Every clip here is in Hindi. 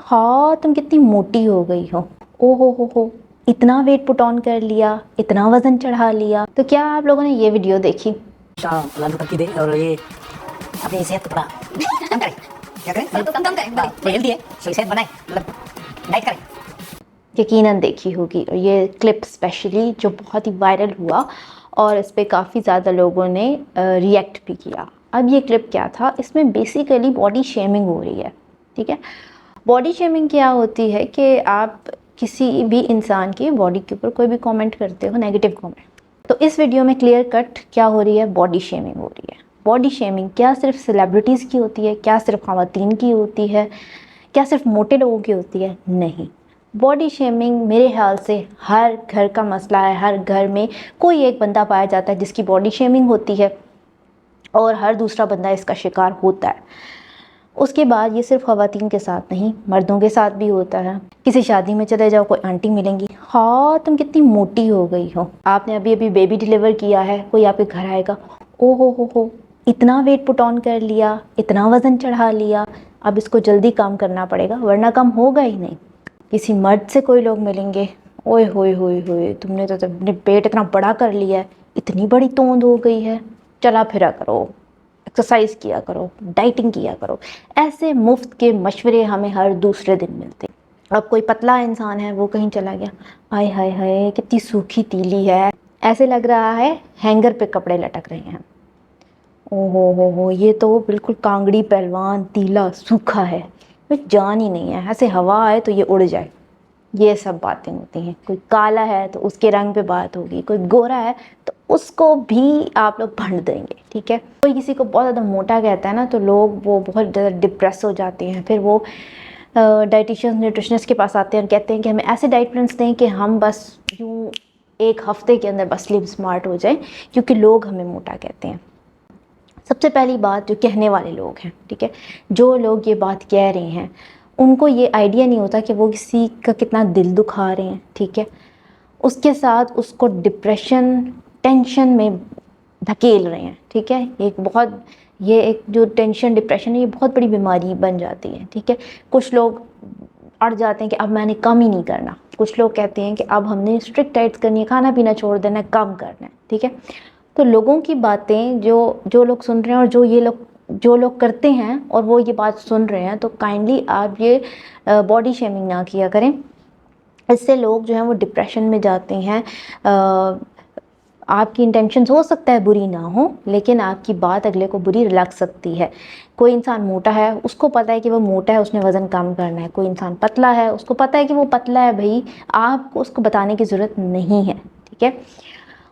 हाँ तुम कितनी मोटी हो गई हो। ओ हो, इतना वेट पुट ऑन कर लिया, इतना वजन चढ़ा लिया। तो क्या आप लोगों ने ये वीडियो देखी? लालू तक की दे और ये अपनी सेहत को थोड़ा कम करें। क्या करें? मतलब कम करें, थोड़ी हेल्दी है, थोड़ी सेहत बनाए, मतलब डाइट करें। यकीनन देखी होगी। और ये क्लिप स्पेशली जो बहुत ही वायरल हुआ और इस पर काफ़ी ज़्यादा लोगों ने रिएक्ट भी किया। अब ये क्लिप क्या था, इसमें बेसिकली बॉडी शेमिंग हो रही है। ठीक है, बॉडी शेमिंग क्या होती है कि आप किसी भी इंसान की बॉडी के ऊपर कोई भी कमेंट करते हो, नेगेटिव कमेंट। तो इस वीडियो में क्लियर कट क्या हो रही है, बॉडी शेमिंग हो रही है। बॉडी शेमिंग क्या सिर्फ सेलिब्रिटीज़ की होती है, क्या सिर्फ ख़वातीन की होती है, क्या सिर्फ मोटे लोगों की होती है? नहीं, बॉडी शेमिंग मेरे ख्याल से हर घर का मसला है। हर घर में कोई एक बंदा पाया जाता है जिसकी बॉडी शेमिंग होती है और हर दूसरा बंदा इसका शिकार होता है। उसके बाद ये सिर्फ ख़वातीन के साथ नहीं, मर्दों के साथ भी होता है। किसी शादी में चले जाओ, कोई आंटी मिलेंगी, हाँ तुम कितनी मोटी हो गई हो, आपने अभी अभी बेबी डिलीवर किया है, कोई आपके घर आएगा, ओ हो, इतना वेट पुट ऑन कर लिया, इतना वज़न चढ़ा लिया, अब इसको जल्दी कम करना पड़ेगा वरना कम होगा ही नहीं। किसी मर्द से कोई लोग मिलेंगे, ओए होए, तुमने तो अपने पेट इतना बड़ा कर लिया है, इतनी बड़ी तोंद हो गई है, चला फिरा करो, एक्सरसाइज किया करो, डाइटिंग किया करो। ऐसे मुफ्त के मशवरे हमें हर दूसरे दिन मिलते। अब कोई पतला इंसान है, वो कहीं चला गया, आय हाय हाय कितनी सूखी तीली है, ऐसे लग रहा है हैंगर पे कपड़े लटक रहे हैं। ओहो हो, ये तो बिल्कुल कांगड़ी पहलवान तीला सूखा है, जान ही नहीं है, ऐसे हवा आए तो ये उड़ जाए। ये सब बातें होती हैं। कोई काला है तो उसके रंग पे बात होगी, कोई गोरा है तो उसको भी आप लोग भंड देंगे। ठीक है, कोई किसी को बहुत ज़्यादा मोटा कहता है ना, तो लोग वो बहुत ज़्यादा डिप्रेस हो जाते हैं। फिर वो डाइटिशियन न्यूट्रिशनिस्ट के पास आते हैं और कहते हैं कि हमें ऐसे डाइट प्लान्स दें कि हम बस यूँ एक हफ्ते के अंदर बस स्लिम स्मार्ट हो जाए, क्योंकि लोग हमें मोटा कहते हैं। सबसे पहली बात, जो कहने वाले लोग हैं, ठीक है, जो लोग ये बात कह रहे हैं, उनको ये आइडिया नहीं होता कि वो किसी का कितना दिल दुखा रहे हैं। ठीक है, उसके साथ उसको डिप्रेशन टेंशन में धकेल रहे हैं। ठीक है, ये एक जो टेंशन डिप्रेशन है, ये बहुत बड़ी बीमारी बन जाती है। ठीक है, कुछ लोग अड़ जाते हैं कि अब मैंने कम ही नहीं करना, कुछ लोग कहते हैं कि अब हमने स्ट्रिक्ट डाइट्स करनी है, खाना पीना छोड़ देना है, कम करना है। ठीक है, तो लोगों की बातें जो लोग सुन रहे हैं और जो लोग करते हैं और वो ये बात सुन रहे हैं, तो काइंडली आप ये बॉडी शेमिंग ना किया करें। इससे लोग जो हैं वो डिप्रेशन में जाते हैं। आपकी इंटेंशंस हो सकता है बुरी ना हो, लेकिन आपकी बात अगले को बुरी लग सकती है। कोई इंसान मोटा है, उसको पता है कि वो मोटा है, उसने वज़न कम करना है। कोई इंसान पतला है, उसको पता है कि वो पतला है, भाई आपको उसको बताने की ज़रूरत नहीं है। ठीक है,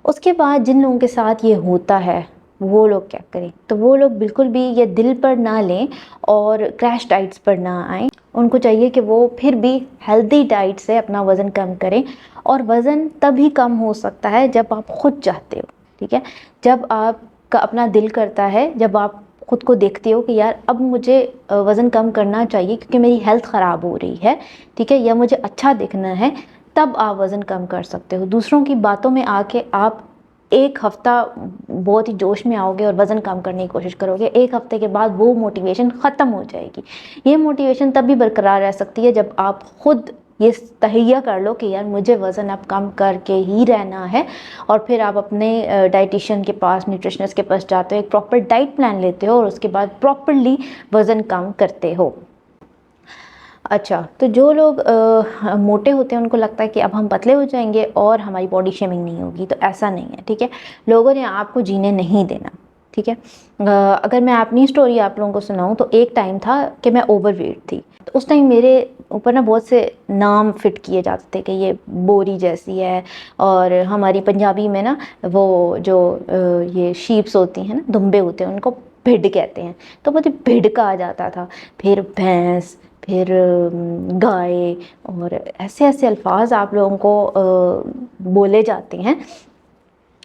उसके बाद जिन लोगों के साथ ये होता है, वो लोग क्या करें? तो वो लोग बिल्कुल भी ये दिल पर ना लें और क्रैश डाइट्स पर ना आएँ। उनको चाहिए कि वो फिर भी हेल्दी डाइट से अपना वज़न कम करें। और वज़न तभी कम हो सकता है जब आप खुद चाहते हो। ठीक है, जब आपका अपना दिल करता है, जब आप खुद को देखते हो कि यार अब मुझे वज़न कम करना चाहिए क्योंकि मेरी हेल्थ ख़राब हो रही है, ठीक है, या मुझे अच्छा दिखना है, तब आप वज़न कम कर सकते हो। दूसरों की बातों में आके आप एक हफ़्ता बहुत ही जोश में आओगे और वज़न कम करने की कोशिश करोगे, एक हफ़्ते के बाद वो मोटिवेशन ख़त्म हो जाएगी। ये मोटिवेशन तब भी बरकरार रह सकती है जब आप खुद ये तहैया कर लो कि यार मुझे वज़न अब कम करके ही रहना है, और फिर आप अपने डाइटिशियन के पास, न्यूट्रिशनिस्ट के पास जाते हो, एक प्रॉपर डाइट प्लान लेते हो और उसके बाद प्रॉपरली वज़न कम करते हो। अच्छा, तो जो लोग मोटे होते हैं उनको लगता है कि अब हम पतले हो जाएंगे और हमारी बॉडी शेमिंग नहीं होगी, तो ऐसा नहीं है। ठीक है, लोगों ने आपको जीने नहीं देना। ठीक है, अगर मैं अपनी स्टोरी आप लोगों को सुनाऊं, तो एक टाइम था कि मैं ओवरवेट थी। तो उस टाइम मेरे ऊपर ना बहुत से नाम फिट किए जाते थे कि ये बोरी जैसी है, और हमारी पंजाबी में ना वो जो ये शीप्स होती हैं ना, दुम्बे होते हैं, उनको भिड कहते हैं, तो मुझे भिड कहा जाता था। फिर भैंस, फिर गाय, और ऐसे ऐसे अल्फाज आप लोगों को बोले जाते हैं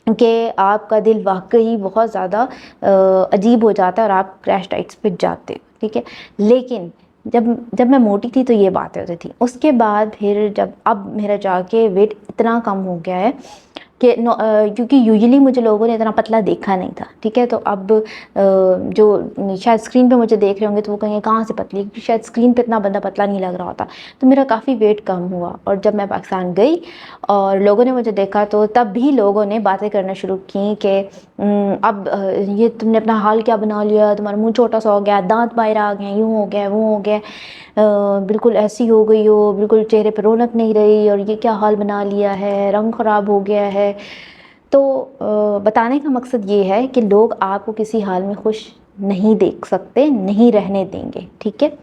कि आपका दिल वाकई बहुत ज़्यादा अजीब हो जाता है और आप क्रैश डाइट्स पे जाते हो। ठीक है, लेकिन जब मैं मोटी थी तो ये बातें होती थी। उसके बाद फिर जब अब मेरा जाके वेट इतना कम हो गया है, कि क्योंकि यूजुअली मुझे लोगों ने इतना पतला देखा नहीं था, ठीक है। तो अब जो शायद स्क्रीन पे मुझे देख रहे होंगे तो वो कहेंगे कहाँ से पतली, क्योंकि शायद स्क्रीन पे इतना बंदा पतला नहीं लग रहा होता। तो मेरा काफ़ी वेट कम हुआ, और जब मैं पाकिस्तान गई और लोगों ने मुझे देखा तो तब भी लोगों ने बातें करना शुरू की कि अब ये तुमने अपना हाल क्या बना लिया, तुम्हारा मुँह छोटा सा हो गया, दांत बाहर आ गए, यूँ हो गया, वो हो गया, बिल्कुल ऐसी हो गई हो, बिल्कुल चेहरे पर रौनक नहीं रही, और ये क्या हाल बना लिया है, रंग ख़राब हो गया है। तो बताने का मकसद ये है कि लोग आपको किसी हाल में खुश नहीं देख सकते, नहीं रहने देंगे, ठीक है।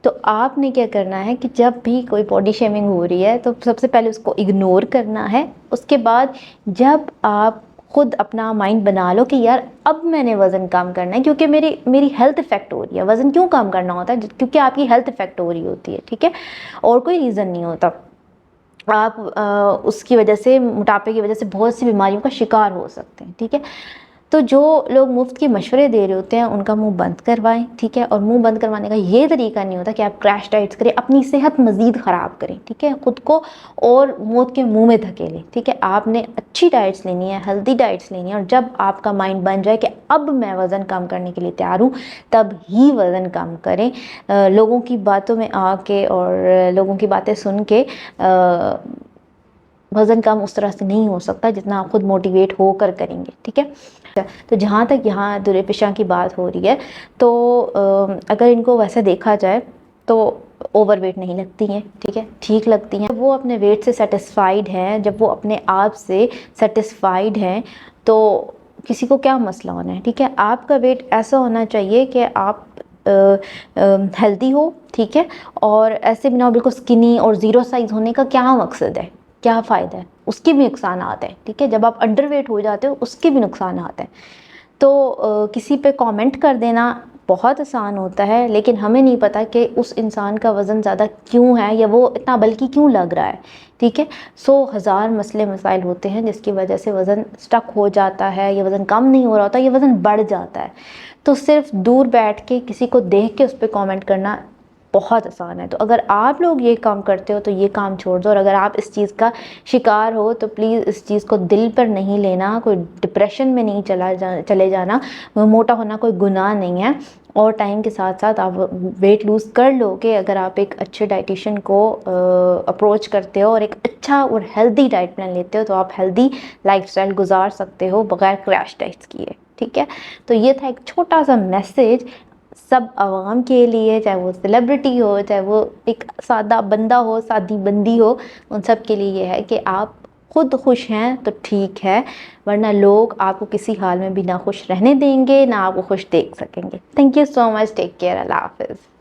तो आपने क्या करना है कि जब भी कोई बॉडी शेमिंग हो रही है तो सबसे पहले उसको इग्नोर करना है। उसके बाद जब आप खुद अपना माइंड बना लो कि यार अब मैंने वज़न कम करना है, क्योंकि मेरी हेल्थ इफ़ेक्ट हो रही है। वज़न क्यों कम करना होता है? क्योंकि आपकी हेल्थ इफ़ेक्ट हो रही होती है, ठीक है, और कोई रीज़न नहीं होता। आप उसकी वजह से, मोटापे की वजह से बहुत सी बीमारियों का शिकार हो सकते हैं, ठीक है। तो जो लोग मुफ्त के मशवरे दे रहे होते हैं उनका मुंह बंद करवाएं, ठीक है। और मुंह बंद करवाने का ये तरीका नहीं होता कि आप क्रैश डाइट्स करें, अपनी सेहत मज़ीद ख़राब करें, ठीक है, ख़ुद को और मौत के मुंह में धकेलें, ठीक है। आपने अच्छी डाइट्स लेनी है, हेल्दी डाइट्स लेनी है, और जब आपका माइंड बन जाए कि अब मैं वज़न कम करने के लिए तैयार हूँ, तब ही वज़न कम करें। लोगों की बातों में आके और लोगों की बातें सुन के वज़न कम उस तरह से नहीं हो सकता जितना आप खुद मोटिवेट होकर करेंगे, ठीक है। तो जहाँ तक यहाँ दुरेपेशा की बात हो रही है, तो अगर इनको वैसे देखा जाए तो ओवरवेट नहीं लगती हैं, ठीक है, ठीक लगती हैं। वो अपने वेट से सेटिस्फाइड हैं, जब वो अपने आप से सेटिस्फाइड हैं तो किसी को क्या मसला होना है, ठीक है। आपका वेट ऐसा होना चाहिए कि आप हेल्दी हो, ठीक है, और ऐसे भी ना हो बिल्कुल स्किनी और ज़ीरो साइज़ होने का क्या मकसद है, क्या फ़ायदा है? उसके भी नुकसान आते हैं, ठीक है। जब आप अंडरवेट हो जाते हो उसके भी नुकसान आते हैं। तो किसी पे कमेंट कर देना बहुत आसान होता है, लेकिन हमें नहीं पता कि उस इंसान का वज़न ज़्यादा क्यों है या वो इतना बल्कि क्यों लग रहा है, ठीक है। 100,000 मसले मसाइल होते हैं जिसकी वजह से वज़न स्टक हो जाता है, या वज़न कम नहीं हो रहा होता, या वज़न बढ़ जाता है। तो सिर्फ दूर बैठ के किसी को देख के उस पर कॉमेंट करना बहुत आसान है। तो अगर आप लोग ये काम करते हो तो ये काम छोड़ दो, और अगर आप इस चीज़ का शिकार हो तो प्लीज़ इस चीज़ को दिल पर नहीं लेना, कोई डिप्रेशन में नहीं चले जाना। मोटा होना कोई गुनाह नहीं है, और टाइम के साथ साथ आप वेट लूज़ कर लोगे अगर आप एक अच्छे डाइटिशियन को अप्रोच करते हो और एक अच्छा और हेल्दी डाइट प्लान लेते हो, तो आप हेल्दी लाइफस्टाइल गुजार सकते हो बग़ैर क्रैश डाइट्स किए, ठीक है। तो ये था एक छोटा सा मैसेज सब आवाम के लिए, चाहे वो सेलिब्रिटी हो, चाहे वो एक सादा बंदा हो, सादी बंदी हो, उन सब के लिए ये है कि आप खुद खुश हैं तो ठीक है, वरना लोग आपको किसी हाल में भी ना खुश रहने देंगे, ना आपको खुश देख सकेंगे। Thank you so much, take care, अल्लाह हाफ़िज़।